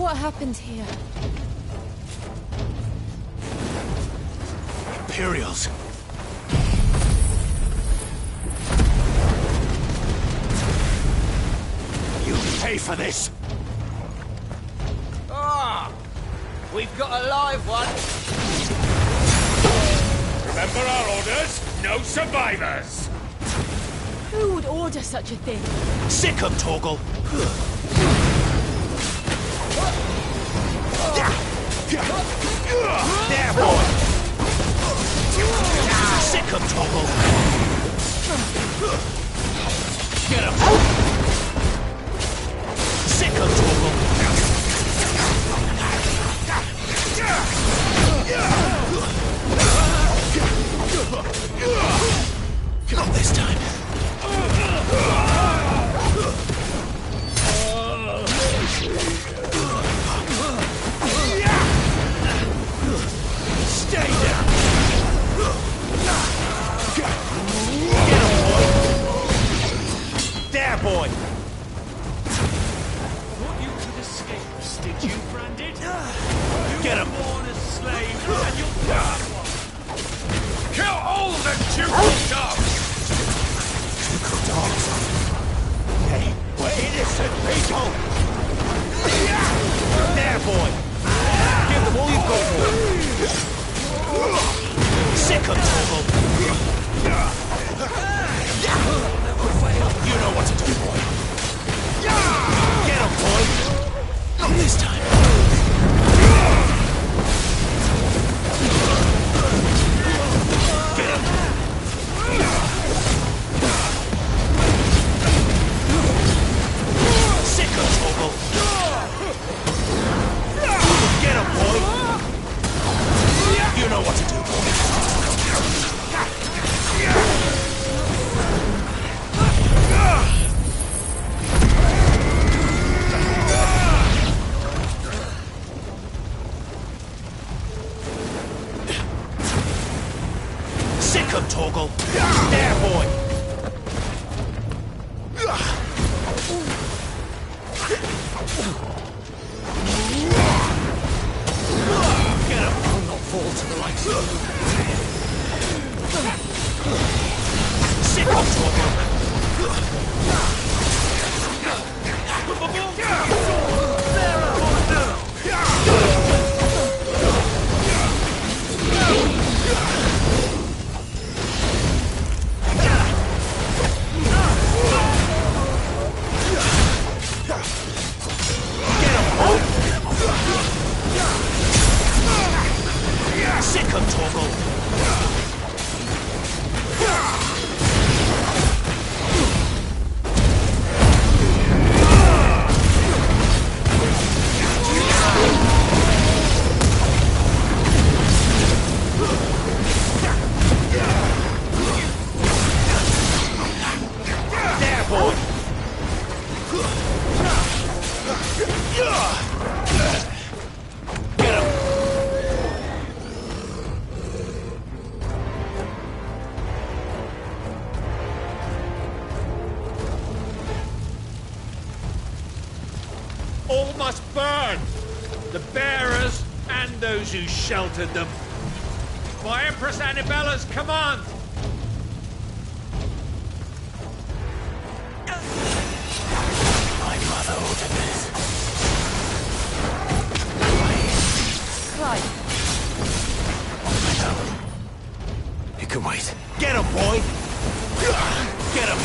What happened here? Imperials. You pay for this. Ah! We've got a live one. Remember our orders? No survivors! Who would order such a thing? Sick 'em, Torgal. There, boy. Sick 'em, Torgal. Get 'em. Sick 'em, Torgal. Not this time. Stay down. Get him, boy. There, boy. Thought you could escape us, did you, Branded? Get him. Born a slave, and you'll die one. Kill all the Ducal dogs! Ducal dogs. Hey, we're innocent people. There, boy. Give them all you've got for them. Sick 'em, Torgal. You know what to do, boy. Get 'em, boy. Not this time. Get 'em. Sick 'em, Torgal. Get 'em, boy. You know what to do, boy. Sick 'em, Torgal. There, boy. Get 'em. I'll not fall to the likes of you. Sick 'em, Torgal. Sick 'em, Torgal. There, boy. Get 'em. All must burn! The bearers and those who sheltered them. By Empress Annibella's command! My mother ordered this. Clive, I know. You can wait. Get him, boy! Get him!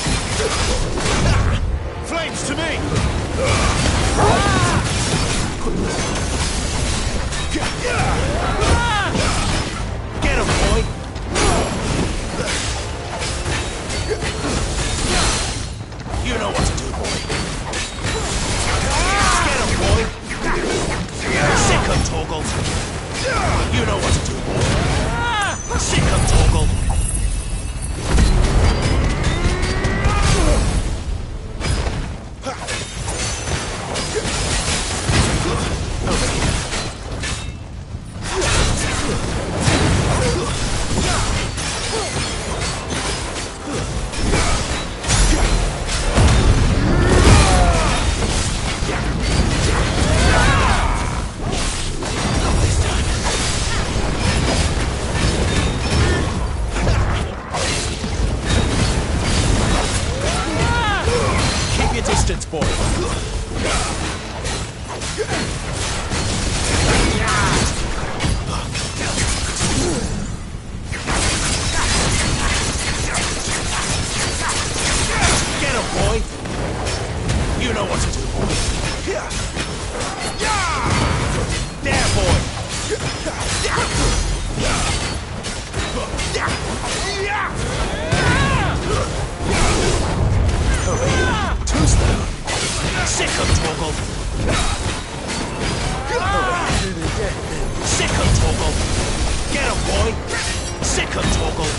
Flames to me! Get him, boy! You know what to do, boy. Get him, boy! Sick him, Torgal! You know what to do, boy. Sick him, Torgal! Keep your distance, boy. Get him, boy. You know what to do. There, boy. Too slow. Sick of Torgal. Sick of Torgal. Get him, boy. Sick of Torgal.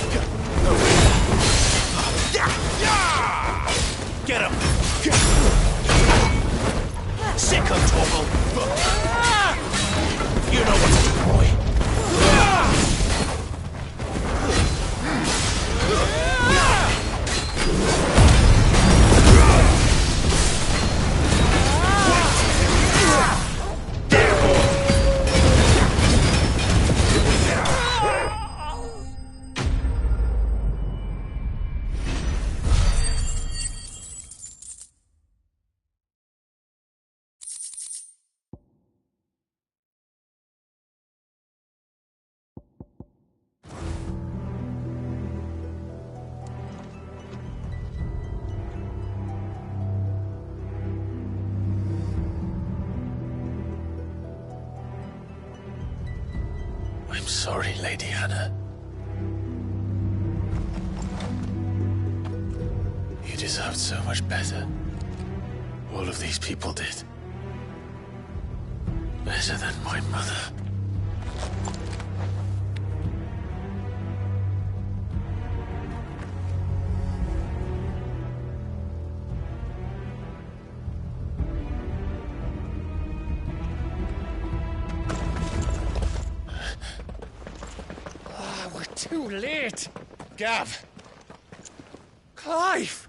Get him. Sick of Torgal. You know what to do, boy. I'm sorry, Lady Hannah. You deserved so much better. All of these people did. Better than my mother. Too late! Gav! Clive!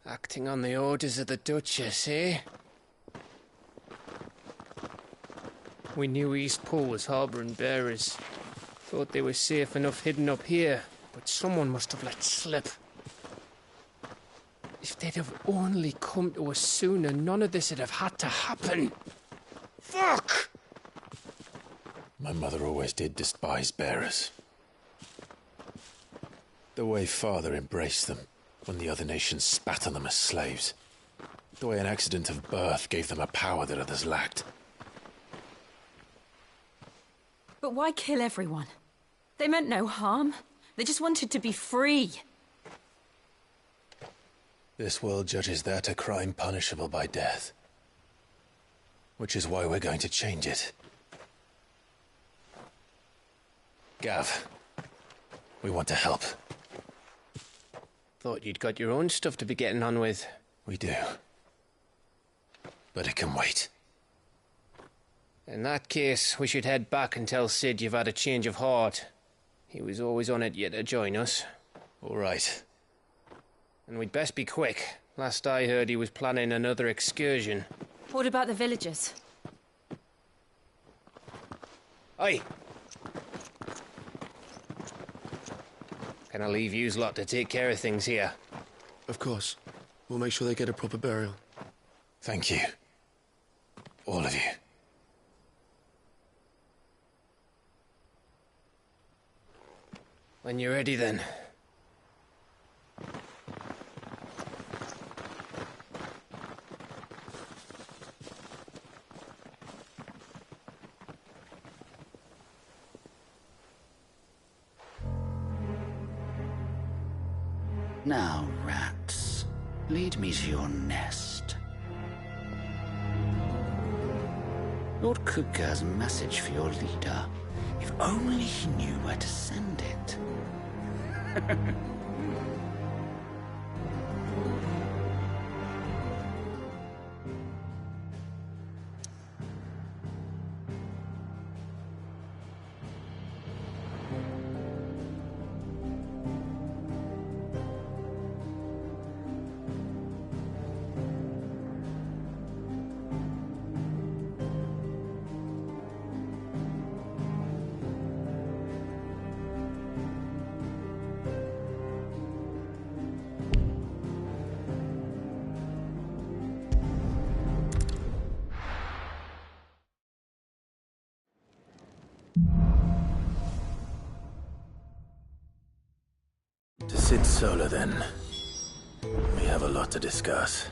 Acting on the orders of the Duchess, eh? We knew Eastpool was harbouring bearers. Thought they were safe enough hidden up here, but someone must have let slip. If they'd have only come to us sooner, none of this would have had to happen. Fuck! My mother always did despise bearers. The way Father embraced them when the other nations spat on them as slaves. The way an accident of birth gave them a power that others lacked. But why kill everyone? They meant no harm. They just wanted to be free. This world judges that a crime punishable by death. Which is why we're going to change it. Gav, we want to help. Thought you'd got your own stuff to be getting on with. We do. But it can wait. In that case, we should head back and tell Sid you've had a change of heart. He was always on it yet to join us. All right. And we'd best be quick. Last I heard, he was planning another excursion. What about the villagers? Aye. Can I leave yous lot to take care of things here? Of course. We'll make sure they get a proper burial. Thank you. All of you. When you're ready, then. Now, rats, lead me to your nest. Lord Kupka has a message for your leader. If only he knew where to send it. To Cid Solar, then. We have a lot to discuss.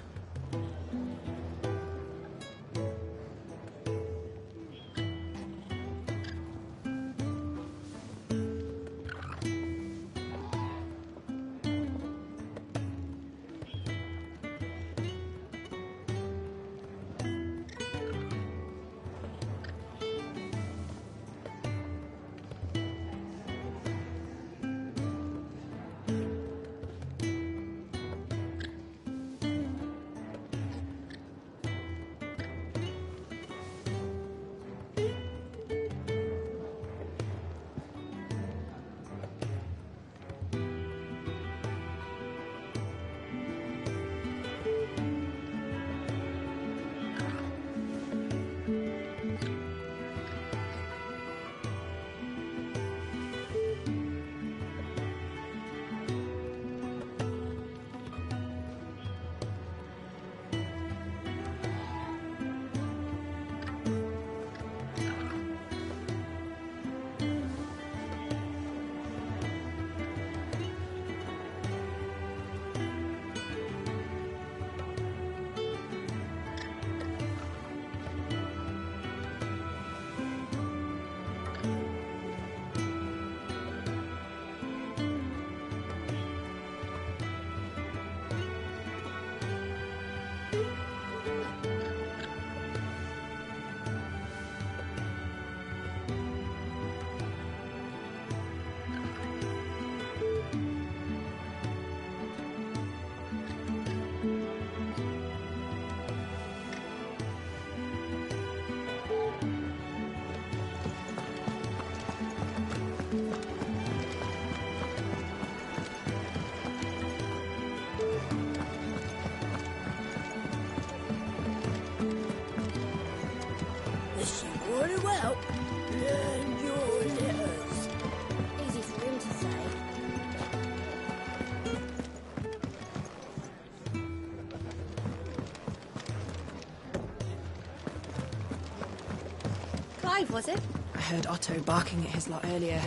Clive, was it? I heard Otto barking at his lot earlier.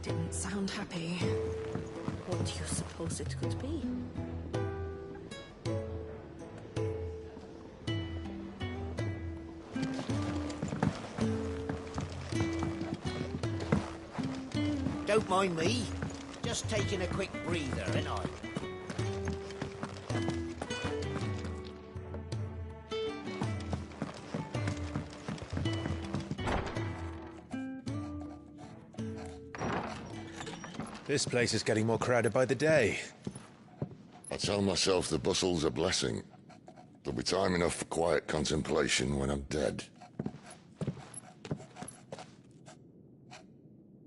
Didn't sound happy. What do you suppose it could be? Don't mind me. Just taking a quick breather, ain't I? This place is getting more crowded by the day. I tell myself the bustle's a blessing. There'll be time enough for quiet contemplation when I'm dead.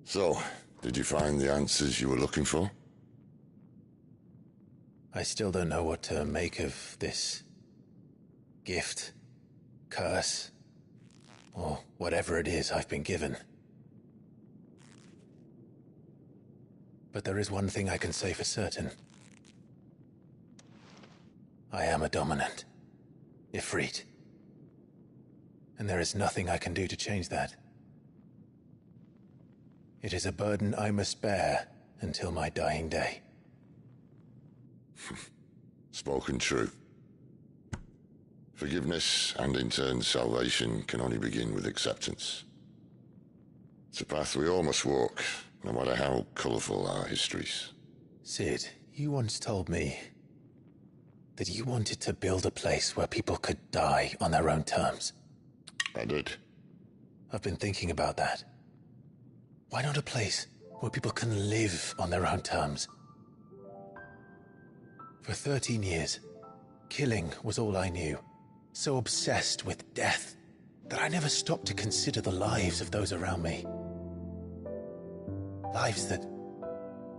So, did you find the answers you were looking for? I still don't know what to make of this gift, curse, or whatever it is I've been given. But there is one thing I can say for certain. I am a dominant, Ifrit. And there is nothing I can do to change that. It is a burden I must bear until my dying day. Spoken true. Forgiveness and in turn salvation can only begin with acceptance. It's a path we all must walk, no matter how colourful our histories. Cid, you once told me that you wanted to build a place where people could die on their own terms. I did. I've been thinking about that. Why not a place where people can live on their own terms? For 13 years, killing was all I knew. So obsessed with death that I never stopped to consider the lives of those around me. Lives that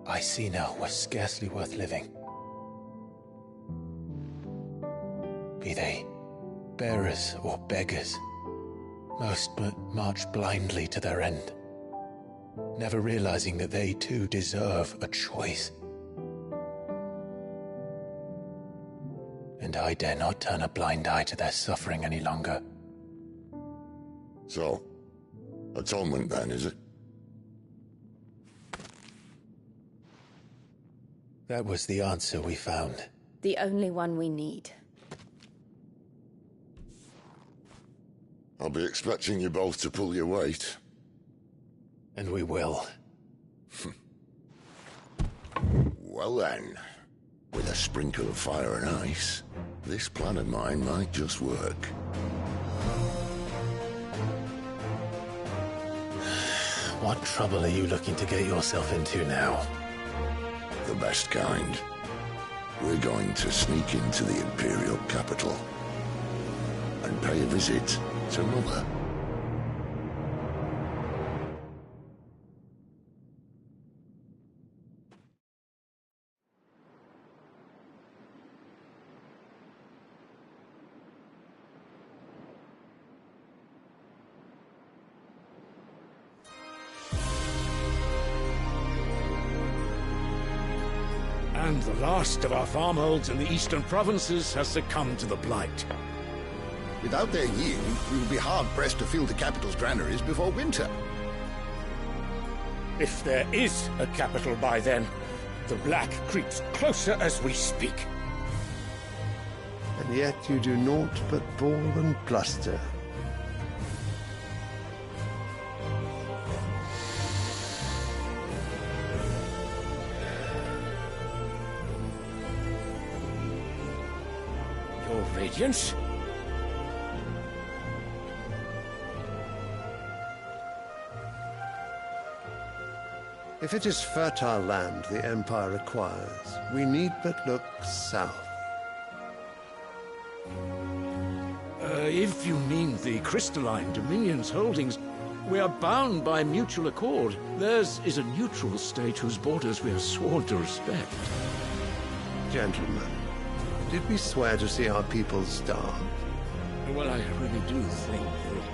I see now were scarcely worth living. Be they bearers or beggars, most march blindly to their end, never realizing that they too deserve a choice. And I dare not turn a blind eye to their suffering any longer. So, Atonement, then, is it? That was the answer we found. The only one we need. I'll be expecting you both to pull your weight. And we will. Well then, with a sprinkle of fire and ice, this plan of mine might just work. What trouble are you looking to get yourself into now? The best kind. We're going to sneak into the Imperial capital and pay a visit to Mother. And the last of our farmholds in the eastern provinces has succumbed to the blight. Without their yield, we will be hard-pressed to fill the capital's granaries before winter. If there is a capital by then, the black creeps closer as we speak. And yet you do naught but bawl and bluster. Your Radiance? If it is fertile land the Empire requires, we need but look south. If you mean the crystalline Dominion's holdings, we are bound by mutual accord. Theirs is a neutral state whose borders we are sworn to respect. Gentlemen, did we swear to see our people starve? Well, I really do think that...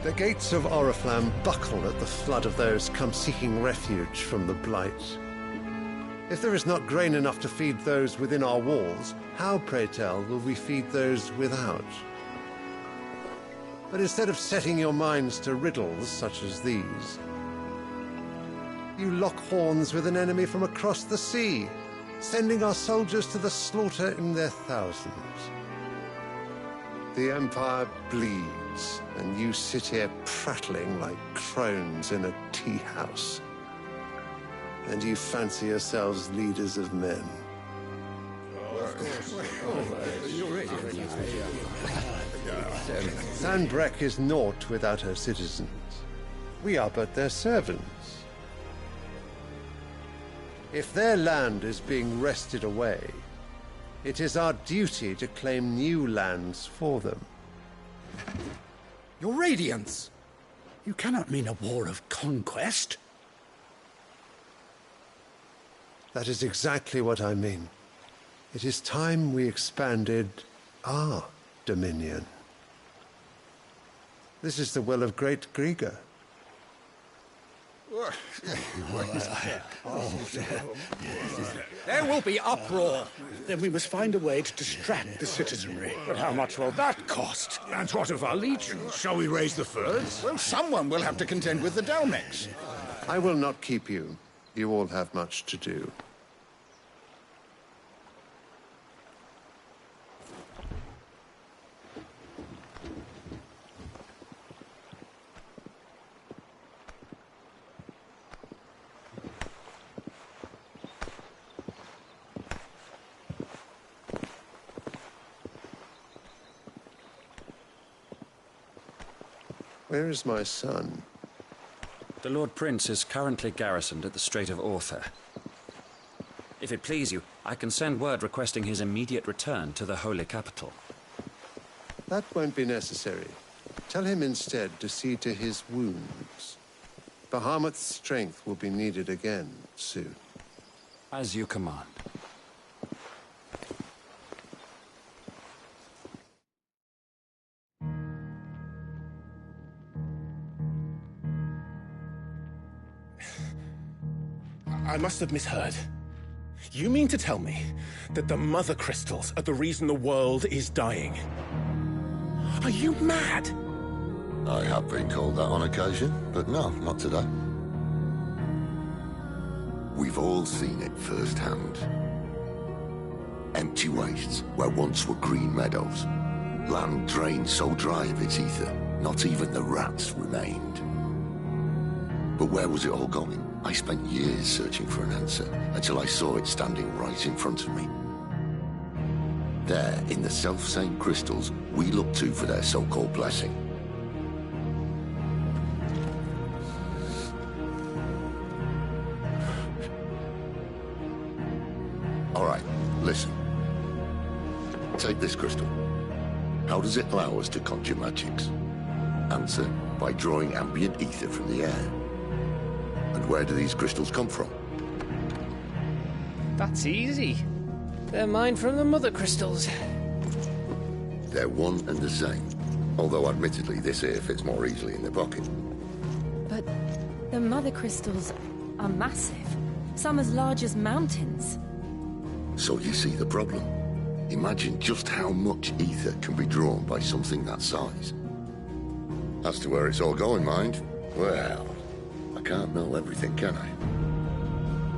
The gates of Oriflamme buckle at the flood of those come seeking refuge from the blight. If there is not grain enough to feed those within our walls, how, pray tell, will we feed those without? But instead of setting your minds to riddles such as these, you lock horns with an enemy from across the sea, sending our soldiers to the slaughter in their thousands. The Empire bleeds, and you sit here prattling like crones in a tea house. And you fancy yourselves leaders of men. Sanbreque is naught without her citizens. We are but their servants. If their land is being wrested away, it is our duty to claim new lands for them. Your Radiance! You cannot mean a war of conquest. That is exactly what I mean. It is time we expanded our dominion. This is the will of great Grieger. There will be uproar. Then we must find a way to distract the citizenry. But how much will that cost? And what of our legions? Shall we raise the furs? Well, someone will have to contend with the Dalmex. I will not keep you. You all have much to do. Where is my son? The Lord Prince is currently garrisoned at the Strait of Arthur. If it please you, I can send word requesting his immediate return to the Holy Capital. That won't be necessary. Tell him instead to see to his wounds. Bahamut's strength will be needed again soon. As you command. I must have misheard. You mean to tell me that the Mother Crystals are the reason the world is dying? Are you mad? I have been called that on occasion, but no, not today. We've all seen it firsthand. Empty wastes where once were green meadows. Land drained so dry of its ether, not even the rats remained. But where was it all going? I spent years searching for an answer, until I saw it standing right in front of me. There, in the self-same crystals we look to for their so-called blessing. All right, listen. Take this crystal. How does it allow us to conjure magics? Answer, by drawing ambient ether from the air. And where do these crystals come from? That's easy. They're mine from the Mother Crystals. They're one and the same. Although admittedly this here fits more easily in the pocket. But the Mother Crystals are massive. Some as large as mountains. So you see the problem. Imagine just how much ether can be drawn by something that size. As to where it's all going, mind, well, I can't know everything, can I?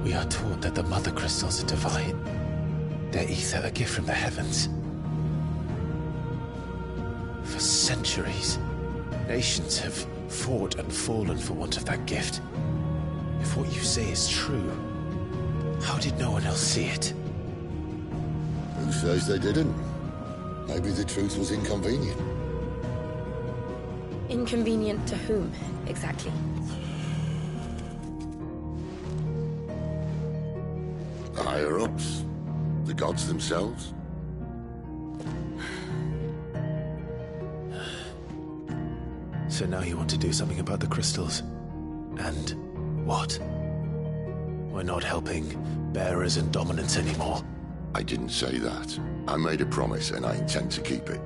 We are taught that the Mother Crystals are divine. Their ether a gift from the heavens. For centuries, nations have fought and fallen for want of that gift. If what you say is true, how did no one else see it? Who says they didn't? Maybe the truth was inconvenient. Inconvenient to whom, exactly? The higher-ups? The gods themselves? So now you want to do something about the crystals? And what? We're not helping bearers and dominants anymore. I didn't say that. I made a promise and I intend to keep it.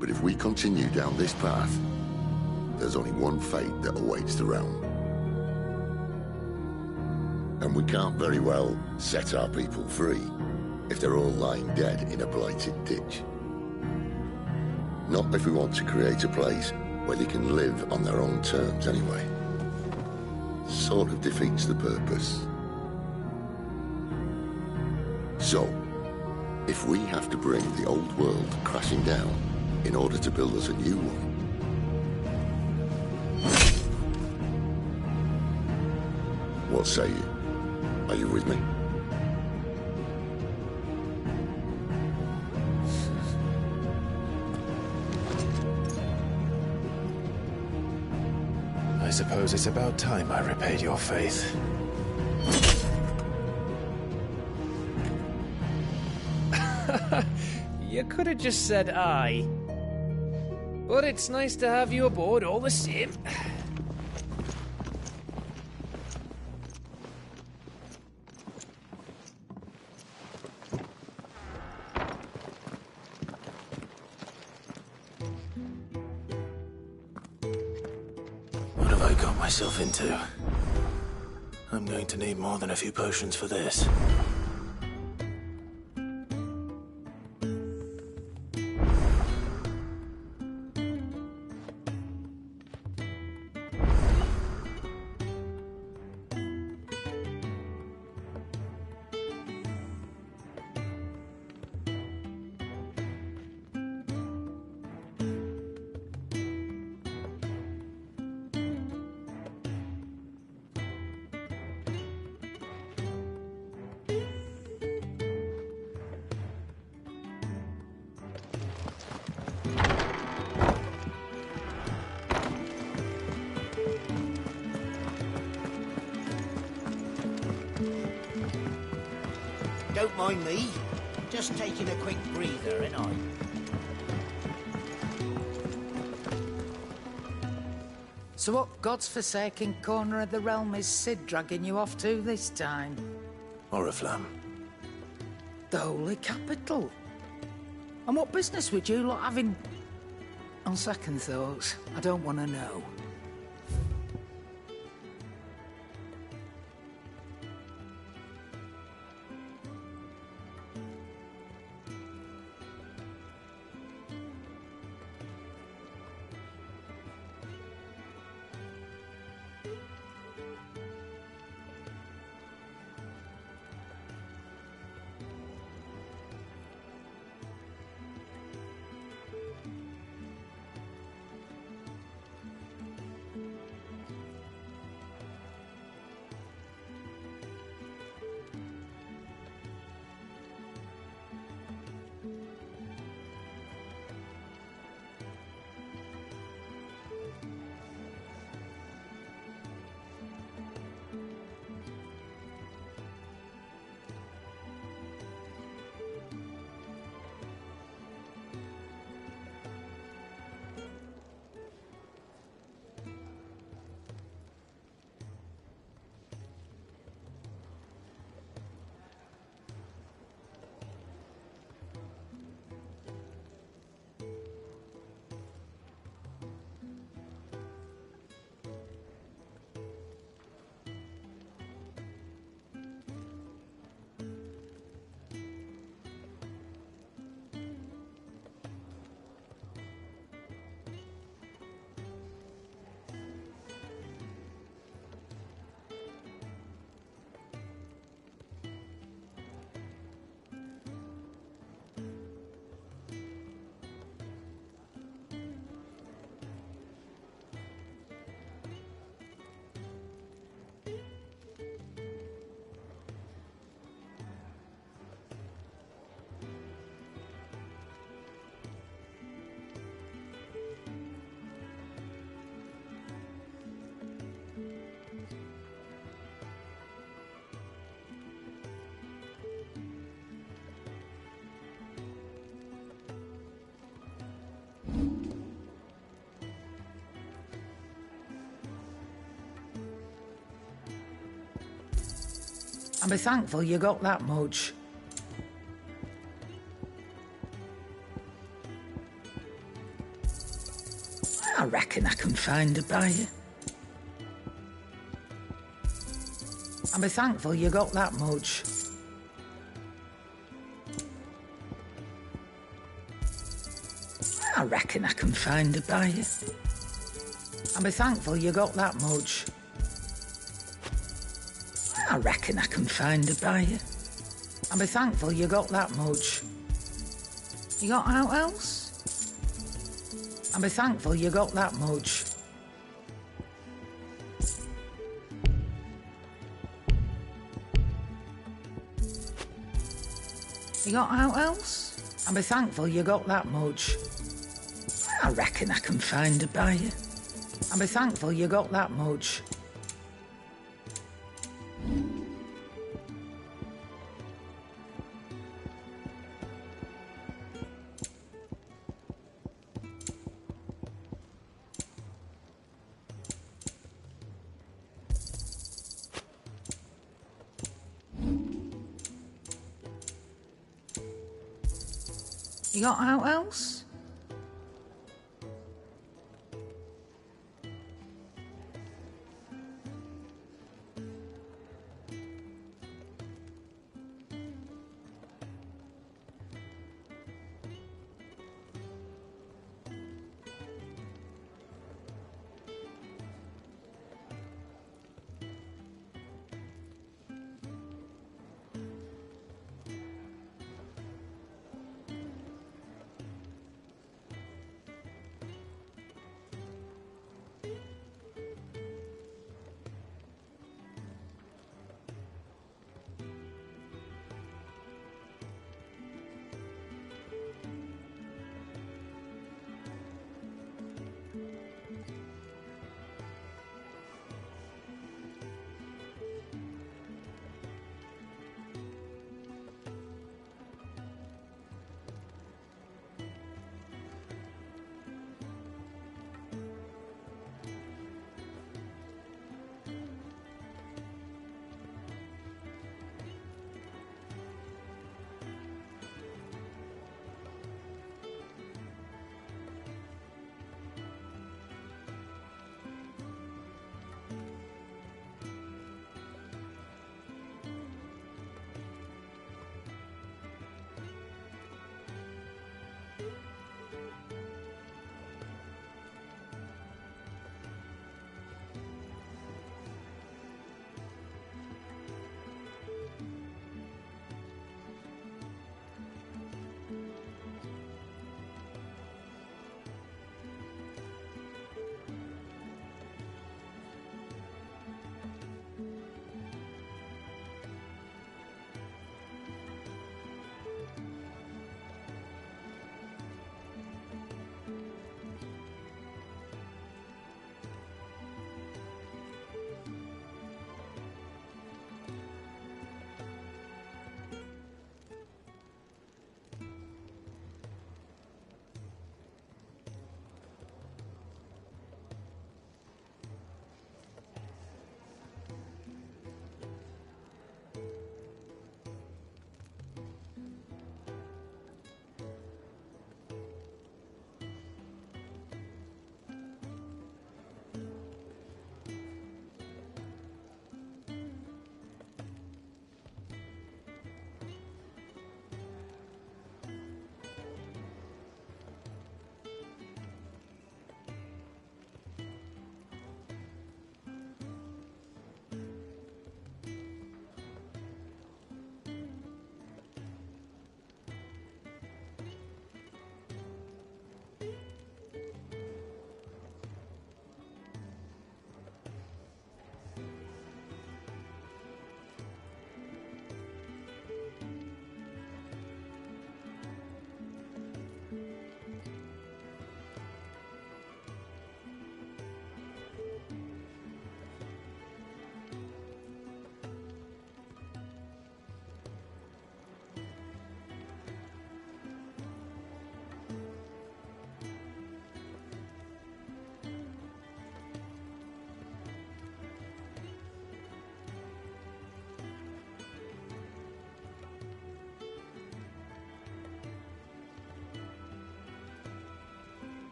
But if we continue down this path, there's only one fate that awaits the realm. And we can't very well set our people free if they're all lying dead in a blighted ditch. Not if we want to create a place where they can live on their own terms anyway. Sort of defeats the purpose. So, if we have to bring the old world crashing down in order to build us a new one, what say you? Are you with me? I suppose it's about time I repaid your faith. You could have just said aye. But it's nice to have you aboard all the same. What have I got myself into? I'm going to need more than a few potions for this. Don't mind me. Just taking a quick breather, ain't I? So what God's forsaken corner of the realm is Cid dragging you off to this time? Oriflamme. The Holy Capital. And what business would you lot having? On second thoughts, I don't want to know. And be thankful you got that much. I reckon I can find a buyer. And be thankful you got that much. I reckon I can find a buyer. And be thankful you got that much. I reckon I can find a buyer. And be thankful you got that much. You got out else? And be thankful you got that much. You got out else? And be thankful you got that much. I reckon I can find a buyer. And be thankful you got that much. You got out else?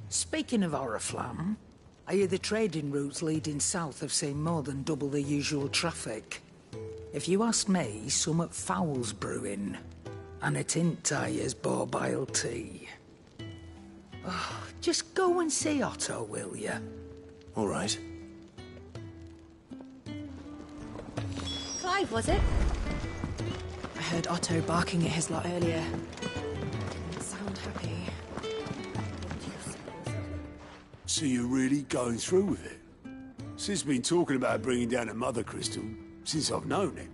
Speaking of Oriflamme, I hear the trading routes leading south have seen more than double the usual traffic. If you ask me, summat foul's brewing. And a tint tires borbile tea. Oh, just go and see Otto, will you? All right. Clive, was it? I heard Otto barking at his lot earlier. Didn't sound happy. So you're really going through with it? Sid's been talking about bringing down a Mother Crystal since I've known him.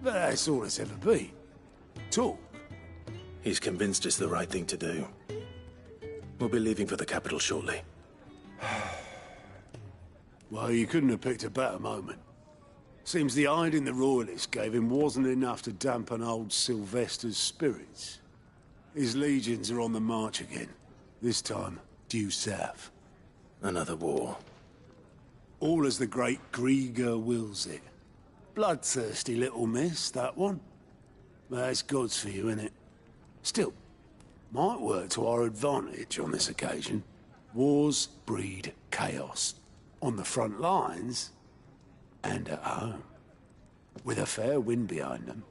But that's all it's ever been. Talk. He's convinced it's the right thing to do. We'll be leaving for the capital shortly. Well, you couldn't have picked a better moment. Seems the hiding the Royalists gave him wasn't enough to dampen old Sylvester's spirits. His legions are on the march again. This time, due south. Another war. All as the great Grieger wills it. Bloodthirsty little miss, that one. That's God's for you, innit? Still, might work to our advantage on this occasion. Wars breed chaos. On the front lines, and at home. With a fair wind behind them,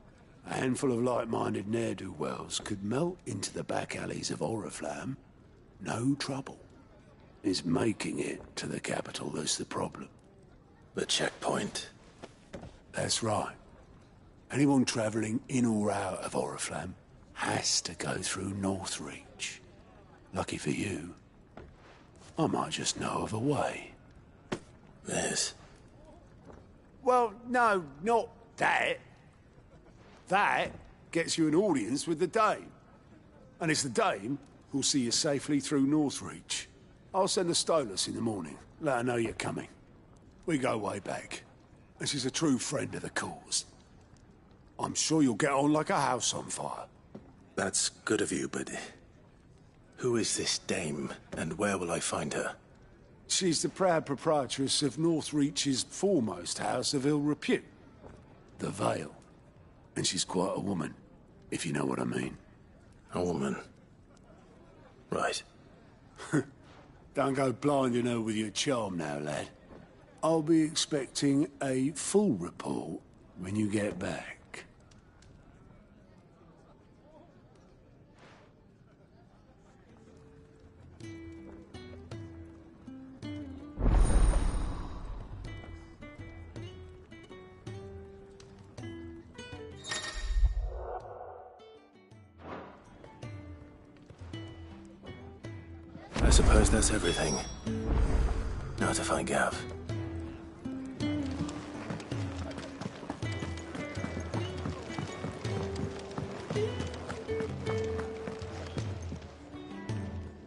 a handful of like-minded ne'er-do-wells could melt into the back alleys of Oriflamme. No trouble. It's making it to the capital that's the problem. The checkpoint. That's right. Anyone travelling in or out of Oriflamme has to go through Northreach. Lucky for you, I might just know of a way. This? Well, no, not that. That gets you an audience with the Dame. And it's the Dame who'll see you safely through Northreach. I'll send the Stolas in the morning. Let her know you're coming. We go way back. And she's a true friend of the cause. I'm sure you'll get on like a house on fire. That's good of you, but who is this Dame, and where will I find her? She's the proud proprietress of Northreach's foremost house of ill repute, the Vale. And she's quite a woman, if you know what I mean. A woman? Right. Don't go blinding her with your charm now, lad. I'll be expecting a full report when you get back. I suppose that's everything. Now to find Gav.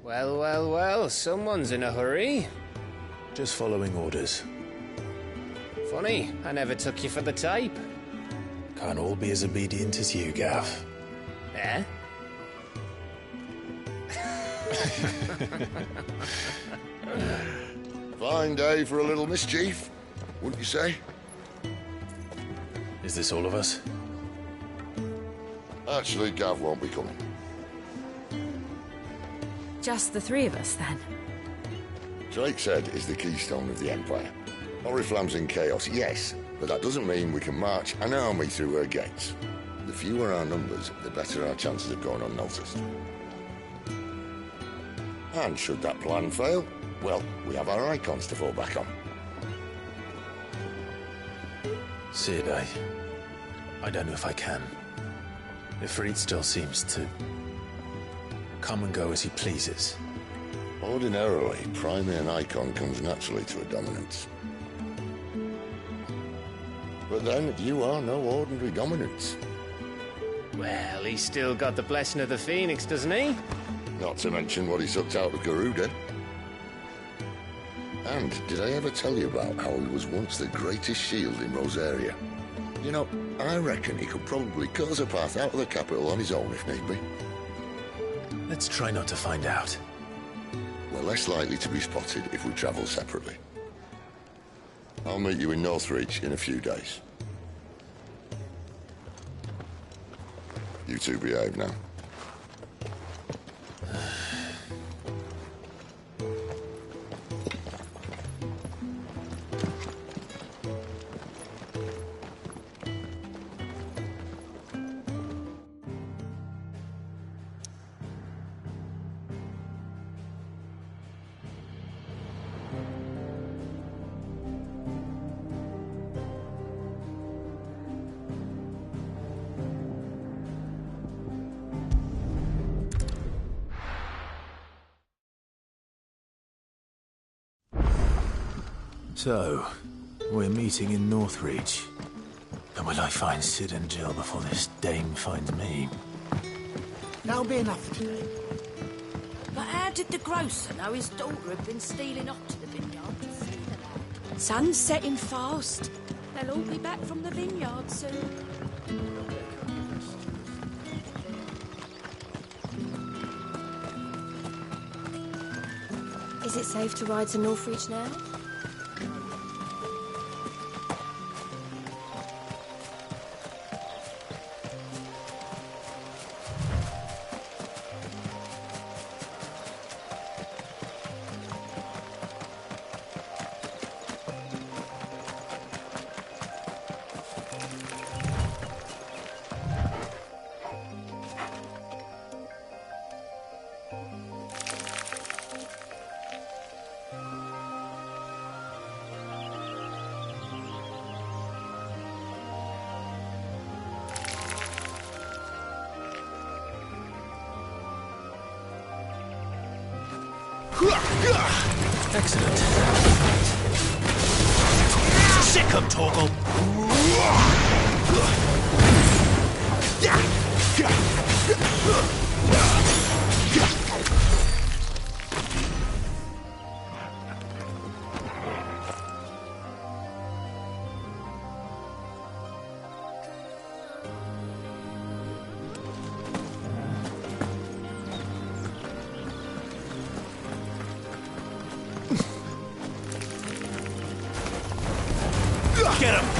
Well, well, well, someone's in a hurry. Just following orders. Funny, I never took you for the type. Can't all be as obedient as you, Gav. Eh? Fine day for a little mischief, wouldn't you say? Is this all of us? Actually, Gav won't be coming. Just the three of us, then? Drakeshead is the keystone of the Empire. Oriflamme's in chaos, yes, but that doesn't mean we can march an army through her gates. The fewer our numbers, the better our chances of going unnoticed. And should that plan fail, well, we have our icons to fall back on. Cid, I don't know if I can. Ifrit still seems to come and go as he pleases. Ordinarily, priming an icon comes naturally to a dominance. But then, you are no ordinary dominance. Well, he's still got the blessing of the Phoenix, doesn't he? Not to mention what he sucked out of Garuda. And did I ever tell you about how he was once the greatest shield in Rosaria? You know, I reckon he could probably cut us a path out of the capital on his own if need be. Let's try not to find out. We're less likely to be spotted if we travel separately. I'll meet you in Northreach in a few days. You two behave now. So, we're meeting in Northreach. And will I find Sid and Jill before this dame finds me? That'll be enough for today. But how did the grocer know his daughter had been stealing off to the vineyard to see the lad? Sun's setting fast. They'll all be back from the vineyard soon. Is it safe to ride to Northreach now? Excellent. Sick 'em, Torgal! Get him!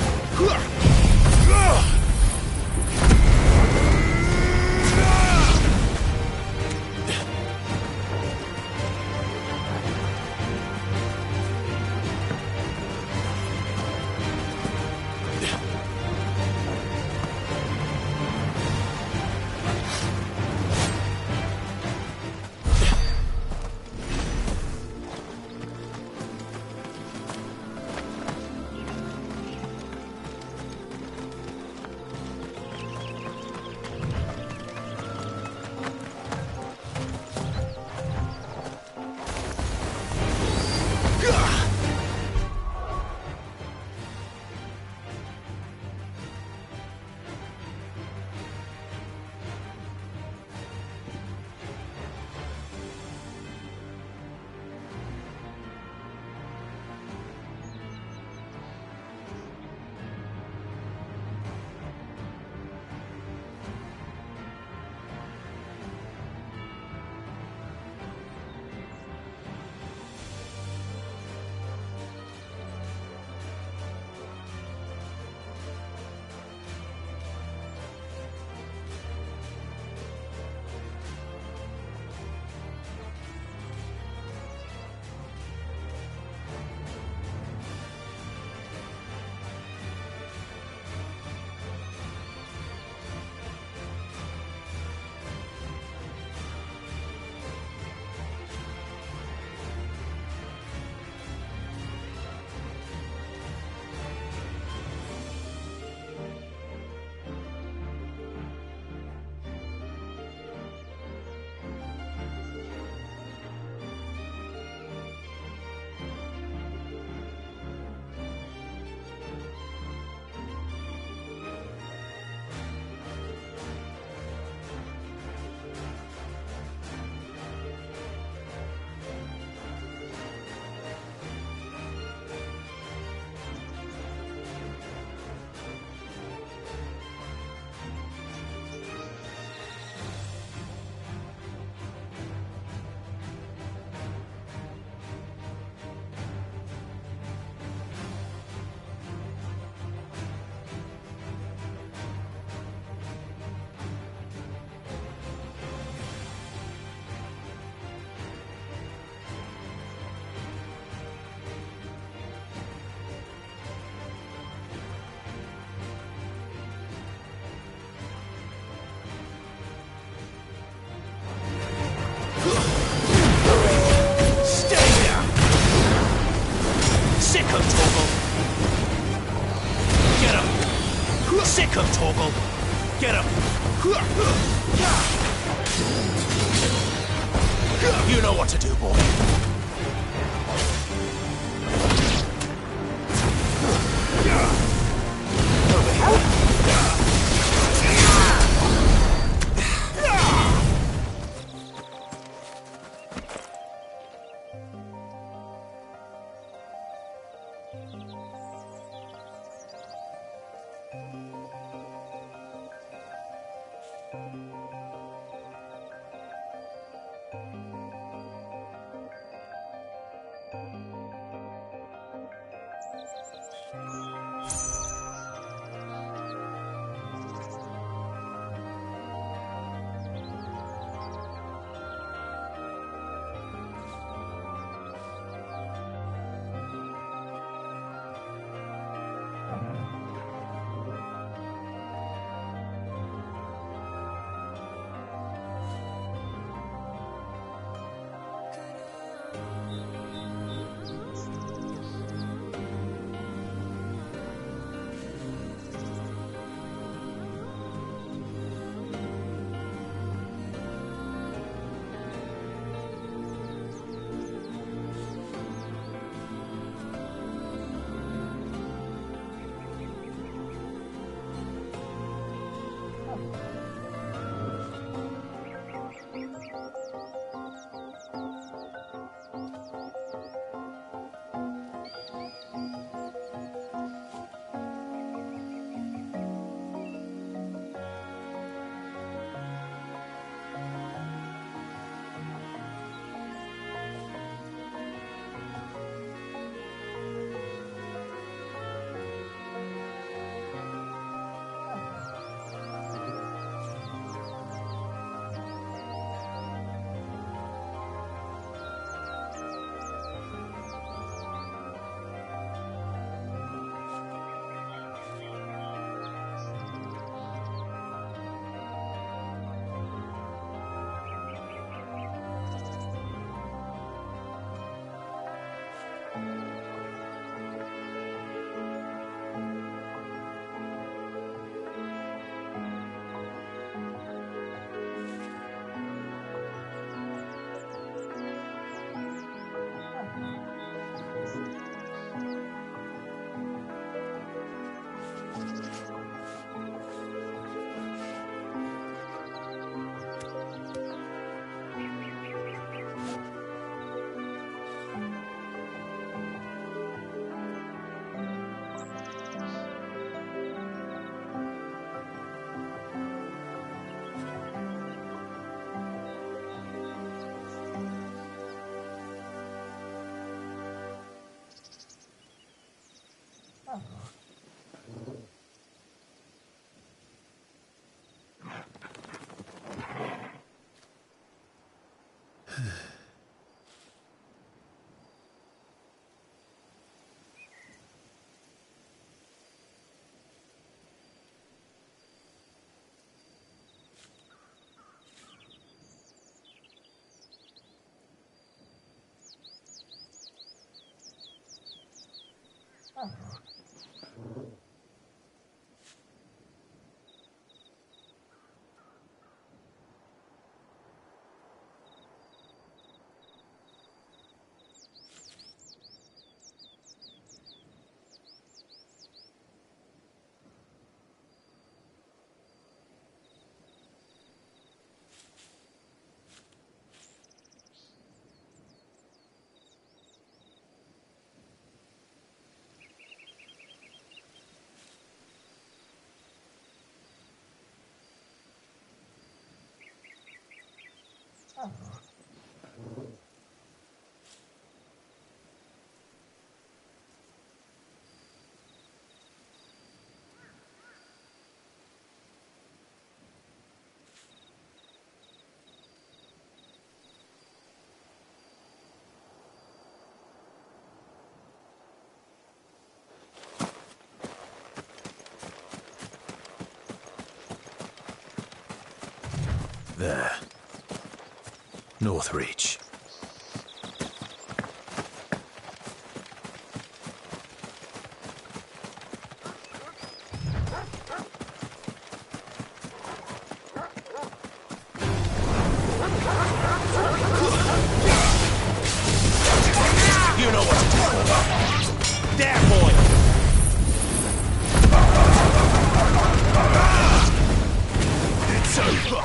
Sick of Torgal! Get him! You know what to do, boy. There. Northreach. You know what I'm talking about. There, boy! It's over!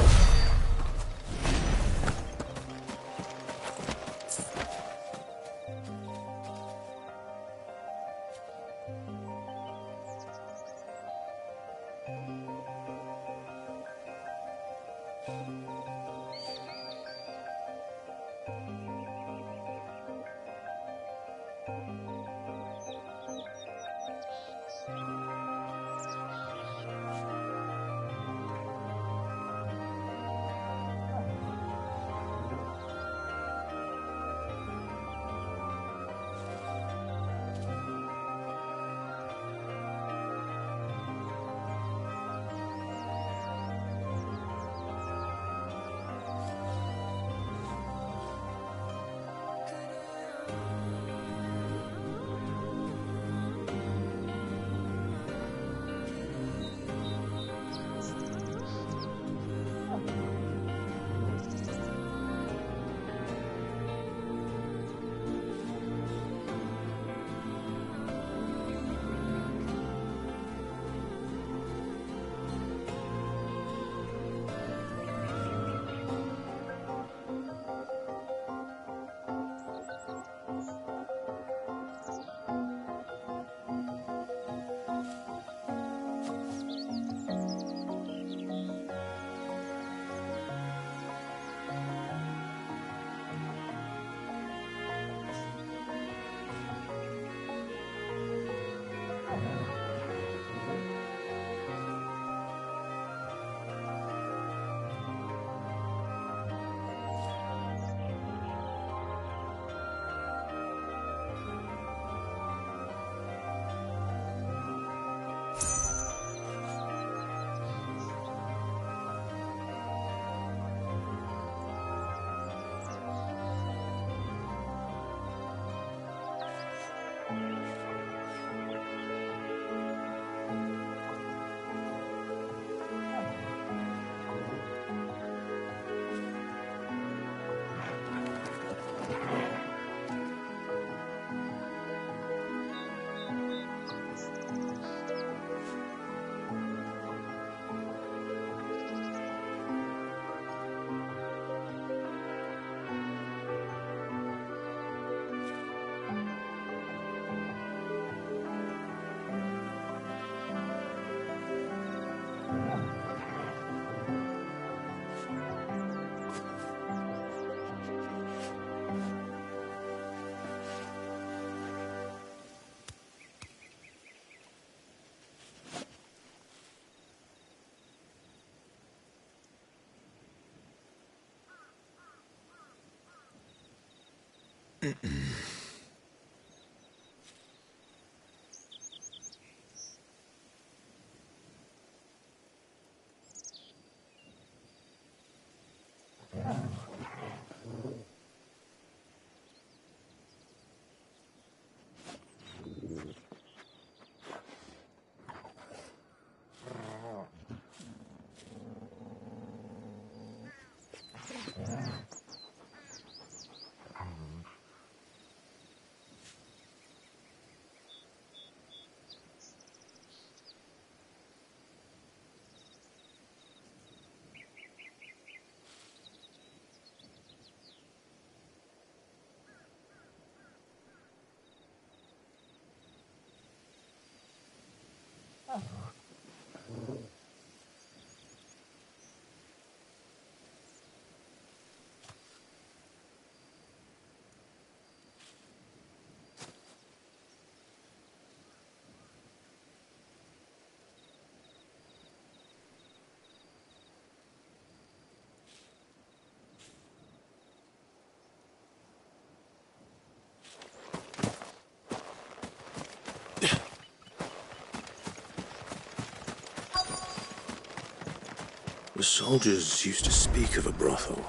The soldiers used to speak of a brothel.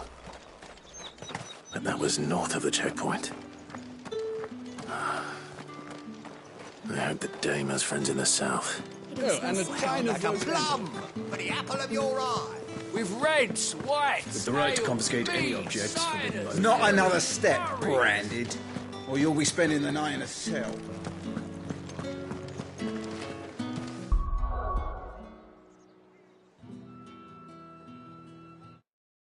But that was north of the checkpoint. I hope that Dame has friends in the south. Oh, and a china Like a plum for the apple of your eye. with reds, whites, With the right to confiscate any objects forbidden by the Not another step, Branded, or you'll be spending the night in a cell.